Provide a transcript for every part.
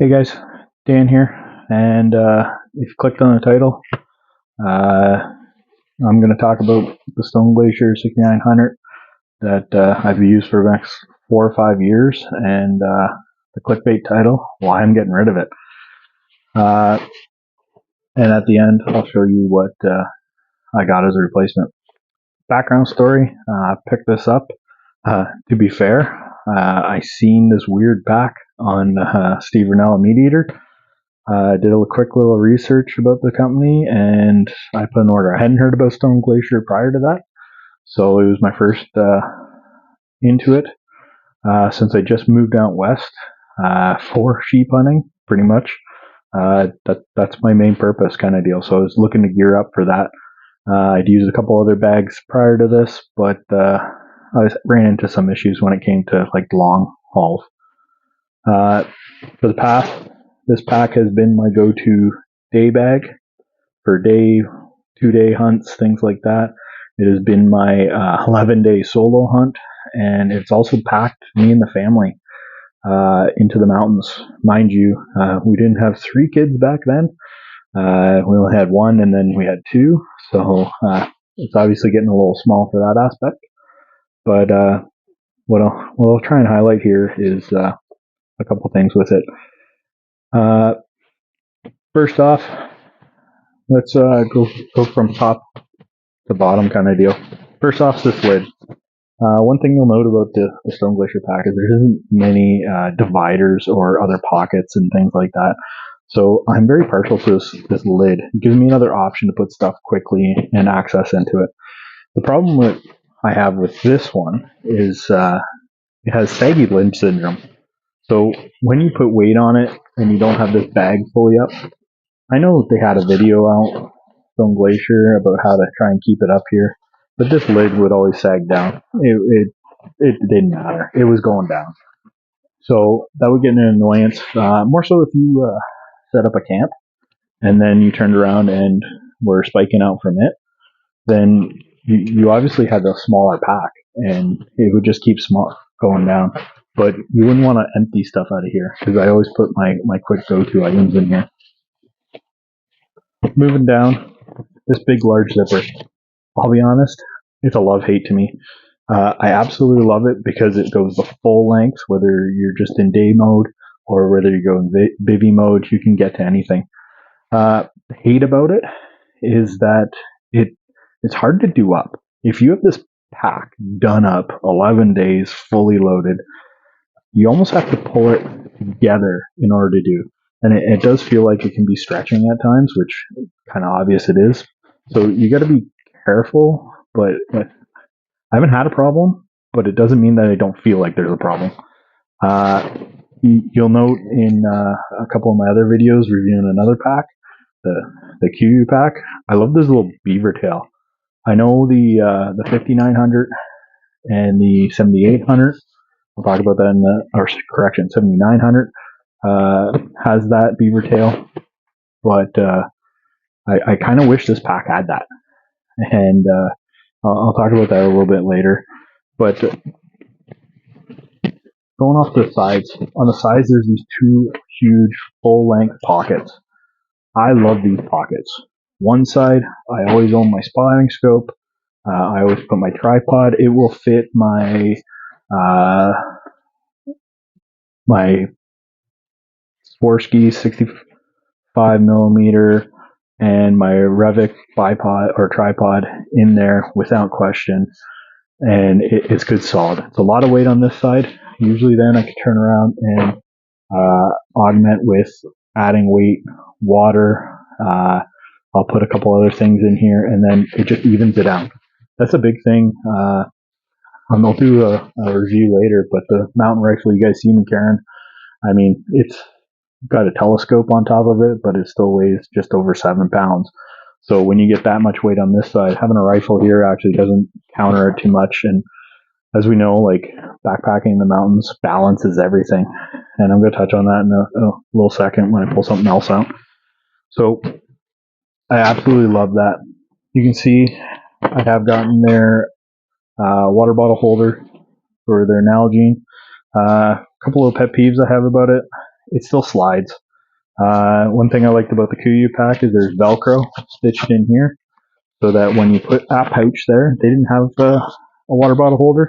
Hey guys, Dan here, and if you clicked on the title, I'm going to talk about the Stone Glacier 6900 that I've used for the next 4 or 5 years, and the clickbait title, why I'm getting rid of it. Uh, and at the end, I'll show you what I got as a replacement. Background story, I picked this up. To be fair, I seen this weird pack on Steve Rennell Meat Eater. I did a quick little research about the company and I put an order. I hadn't heard about Stone Glacier prior to that, so it was my first into it since I just moved out west for sheep hunting, pretty much. That's my main purpose kind of deal. So I was looking to gear up for that. I'd used a couple other bags prior to this, but I ran into some issues when it came to like long hauls. For the past, this pack has been my go-to day bag for 2-day hunts, things like that. It has been my 11-day solo hunt, and it's also packed me and the family into the mountains. Mind you, we didn't have 3 kids back then. We only had 1, and then we had 2, so it's obviously getting a little small for that aspect. But what I'll try and highlight here is a couple things with it. First off, let's go from top to bottom kind of deal. First off, this lid. One thing you'll note about the Stone Glacier pack is there isn't many dividers or other pockets and things like that. So I'm very partial to this lid. It gives me another option to put stuff quickly and access into it. The problem I have with this one is it has saggy limb syndrome. So when you put weight on it and you don't have this bag fully up, I know they had a video out, Stone Glacier, about how to try and keep it up here, but this lid would always sag down. It didn't matter. It was going down. So that would get an annoyance. More so if you set up a camp and then you turned around and were spiking out from it, then you obviously had a smaller pack and it would just keep going down. But you wouldn't want to empty stuff out of here because I always put my quick go-to items in here. Moving down, this big large zipper. I'll be honest, it's a love-hate to me. I absolutely love it because it goes the full length, whether you're just in day mode or whether you go in bivy mode, you can get to anything. The hate about it is that it's hard to do up. If you have this pack done up 11 days, fully loaded, you almost have to pull it together in order to do. And it does feel like it can be stretching at times, which kind of obvious it is. So you got to be careful, but I haven't had a problem, but it doesn't mean that I don't feel like there's a problem. You'll note in a couple of my other videos reviewing another pack, the QU pack, I love this little beaver tail. I know the 5900 and the 7800. We'll talk about that in the, or correction, 7900 has that beaver tail, but I kind of wish this pack had that, and I'll talk about that a little bit later. But going off the sides, on the sides there's these 2 huge full-length pockets. I love these pockets. One side, I always own my spotting scope. I always put my tripod. It will fit my my Swarovski 65 millimeter and my Revic bipod or tripod in there without question, and it's good solid. It's a lot of weight on this side. Usually then I can turn around and augment with adding weight, water. I'll put a couple other things in here, and then it just evens it out. That's a big thing. I'll do a review later, but the mountain rifle you guys see me carrying, I mean, it's got a telescope on top of it, but it still weighs just over 7 pounds. So when you get that much weight on this side, having a rifle here actually doesn't counter it too much. And as we know, like backpacking in the mountains, balance is everything. And I'm going to touch on that in a little second when I pull something else out. So I absolutely love that. You can see I have gotten their water bottle holder for their Nalgene. A couple of pet peeves I have about it it still slides. One thing I liked about the Kuiu pack is there's Velcro stitched in here, so that when you put that pouch there, they didn't have a water bottle holder.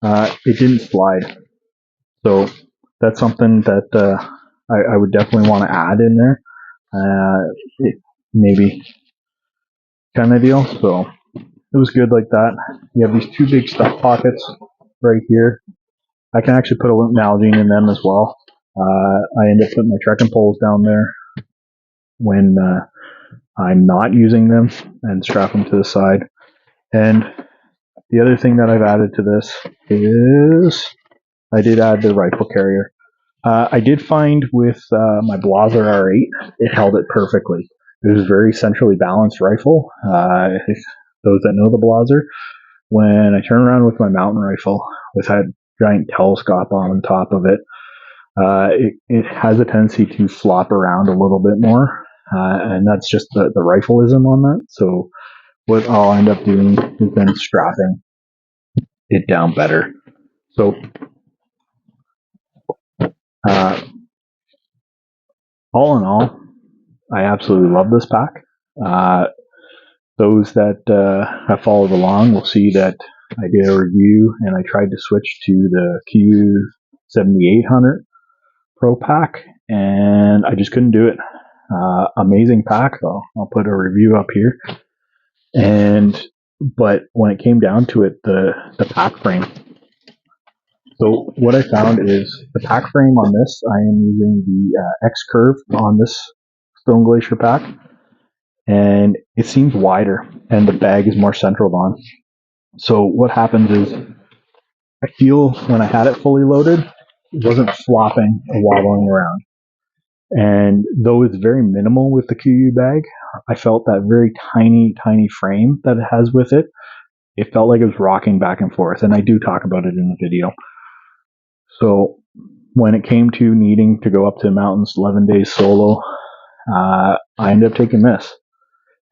It didn't slide. So that's something that I would definitely want to add in there. Maybe kind of deal. So it was good like that. You have these two big stuff pockets right here. I can actually put a lint Nalgene in them as well. I end up putting my trekking poles down there when I'm not using them and strap them to the side. And the other thing that I've added to this is I did add the rifle carrier. I did find with my Blaser R8, it held it perfectly. It was a very centrally balanced rifle. Those that know the Blaser, when I turn around with my mountain rifle with that giant telescope on top of it, it has a tendency to flop around a little bit more, and that's just the rifleism on that. So what I'll end up doing is then strapping it down better. So all in all, I absolutely love this pack. Those that have followed along will see that I did a review and I tried to switch to the Q7800 Pro pack, and I just couldn't do it. Amazing pack, though. I'll put a review up here. But when it came down to it, the pack frame. So what I found is the pack frame on this, I am using the X Curve on this Stone Glacier pack, and it seems wider, and the bag is more centered on. So what happens is, I feel when I had it fully loaded, it wasn't flopping or wobbling around. And though it's very minimal with the Kuiu bag, I felt that very tiny, tiny frame that it has with it. It felt like it was rocking back and forth, and I do talk about it in the video. So when it came to needing to go up to the mountains 11 days solo, I ended up taking this,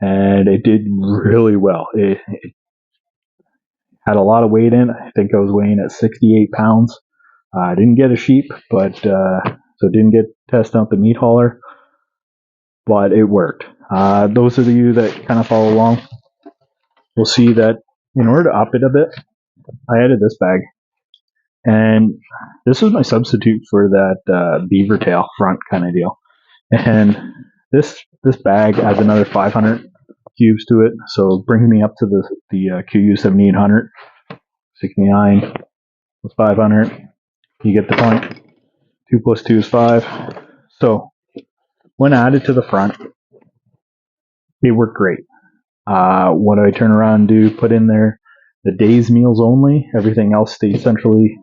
and it did really well. It had a lot of weight in. I think I was weighing at 68 pounds. I didn't get a sheep, but so didn't get test out the meat hauler, but it worked. Those of you that kind of follow along will see that in order to up it a bit, I added this bag, and this was my substitute for that beaver tail front kind of deal. And this bag adds another 500 cubes to it, so it brings me up to the Kuiu 7800, 69 plus 500. You get the point. 2 plus 2 is 5. So when added to the front, it worked great. What I turn around and do, put in there the day's meals only. Everything else stays centrally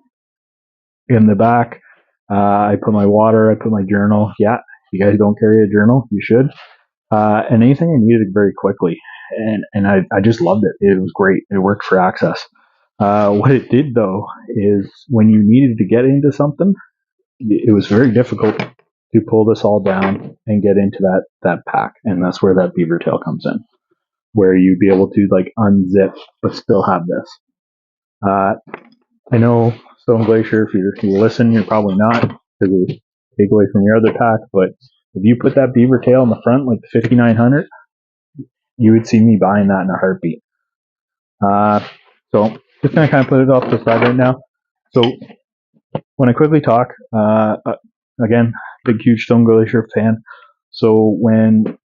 in the back. I put my water, I put my journal. Yeah, if you guys don't carry a journal, you should. And anything I needed very quickly. And I just loved it. It was great. It worked for access. What it did, though, is when you needed to get into something, it was very difficult to pull this all down and get into that pack. And that's where that beaver tail comes in, where you'd be able to like unzip but still have this. I know Stone Glacier, if you listen, you're probably not, because it take away from your other pack, but if you put that beaver tail in the front, like the 5900, you would see me buying that in a heartbeat. So just going to kind of put it off to the side right now. So when I quickly talk, again, big, huge Stone Glacier fan. So when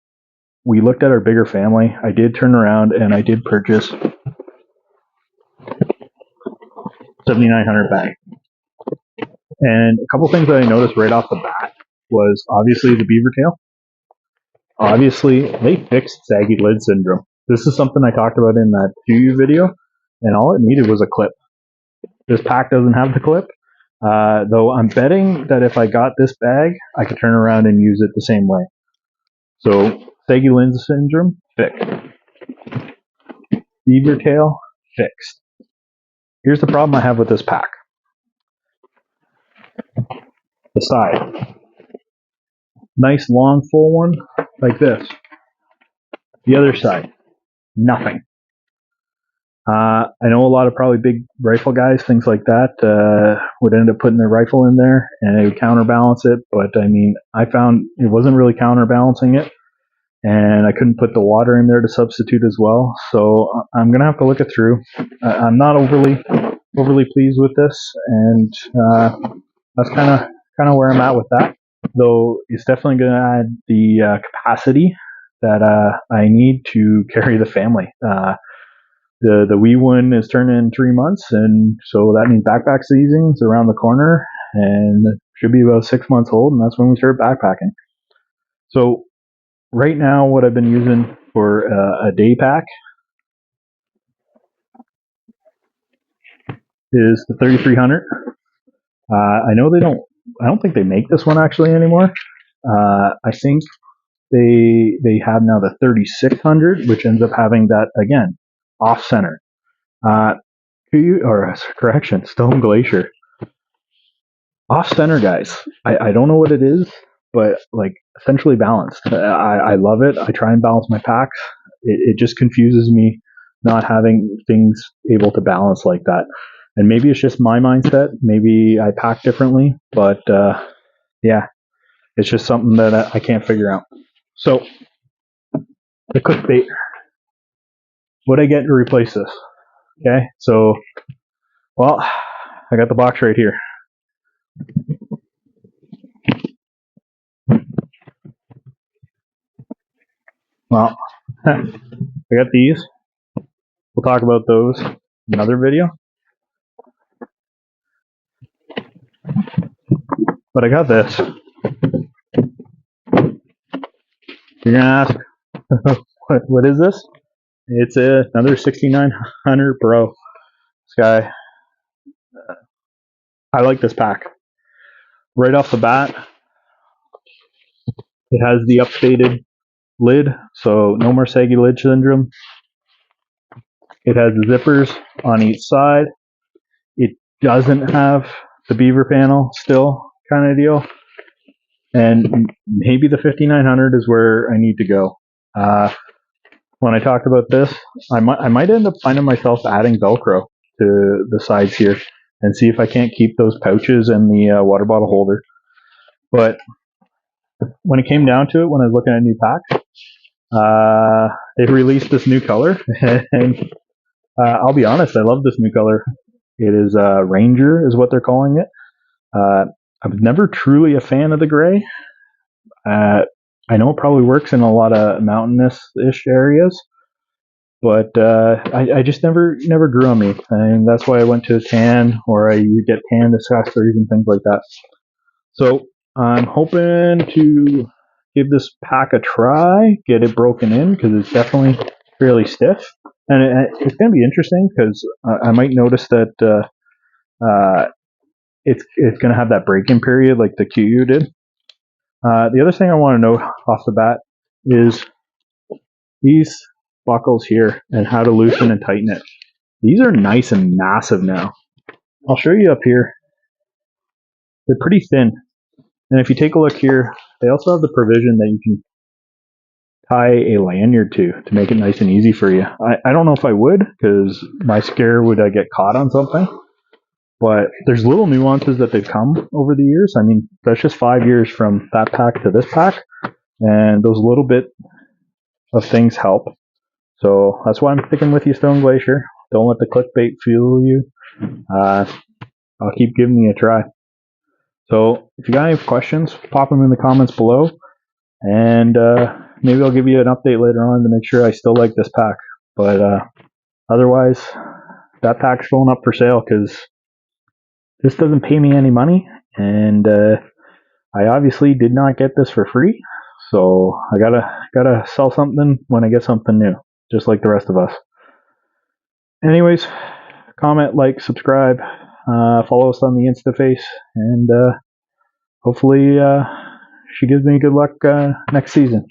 we looked at our bigger family, I did turn around and I did purchase 7900 bag. And a couple things that I noticed right off the bat was obviously the beaver tail. Obviously, they fixed saggy lid syndrome. This is something I talked about in that Kuiu video, and all it needed was a clip. This pack doesn't have the clip, though I'm betting that if I got this bag, I could turn around and use it the same way. So, saggy lid syndrome, fixed. Beaver tail, fixed. Here's the problem I have with this pack. The side. Nice long full one, like this. The other side, nothing. I know a lot of probably big rifle guys, things like that, would end up putting their rifle in there and it would counterbalance it. But I mean, I found it wasn't really counterbalancing it, and I couldn't put the water in there to substitute as well. So I'm gonna have to look it through. I'm not overly pleased with this, and that's kind of where I'm at with that. Though it's definitely gonna add the capacity that I need to carry the family. The wee one is turning 3 months, and so that means backpack season's around the corner, and should be about 6 months old, and that's when we start backpacking. So right now, what I've been using for a day pack is the 3300. I know they don't. I don't think they make this one actually anymore. I think they have now the 3600, which ends up having that again off center. Correction, Stone Glacier off center, guys. I don't know what it is, but like essentially balanced. I love it. I try and balance my packs. It just confuses me not having things able to balance like that. And maybe it's just my mindset. Maybe I pack differently, but yeah, it's just something that I can't figure out. So the clickbait. What I get to replace this? Okay, so well, I got the box right here. Well, I got these. We'll talk about those in another video. But I got this. You're gonna ask, what is this? It's another 6900 Pro Sky. I like this pack. Right off the bat, it has the updated lid, so no more saggy lid syndrome. It has the zippers on each side. It doesn't have the beaver panel still, kind of deal. And maybe the 5900 is where I need to go. When I talked about this, I might end up finding myself adding Velcro to the sides here and see if I can't keep those pouches and the water bottle holder. But when it came down to it, when I was looking at new packs, they've released this new color, and I'll be honest, I love this new color. It is Ranger, is what they're calling it. I was never truly a fan of the gray. I know it probably works in a lot of mountainous-ish areas, but I just never grew on me, and that's why I went to tan, or I get tan accessories and things like that. So I'm hoping to give this pack a try, get it broken in, because it's definitely fairly stiff, and it's going to be interesting because I might notice that it's going to have that break-in period like the QU did. The other thing I want to note off the bat is these buckles here and how to loosen and tighten it. These are nice and massive now. I'll show you up here. They're pretty thin. And if you take a look here, they also have the provision that you can tie a lanyard to make it nice and easy for you. I don't know if I would, because my scare would I get caught on something. But there's little nuances that they've come over the years. I mean, that's just 5 years from that pack to this pack. And those little bit of things help. So that's why I'm sticking with you, Stone Glacier. Don't let the clickbait fool you. I'll keep giving you a try. So if you got any questions, pop them in the comments below. And maybe I'll give you an update later on to make sure I still like this pack. But otherwise, that pack's going up for sale because this doesn't pay me any money. And I obviously did not get this for free. So I gotta sell something when I get something new, just like the rest of us. Anyways, comment, like, subscribe, follow us on the InstaFace, and hopefully she gives me good luck next season.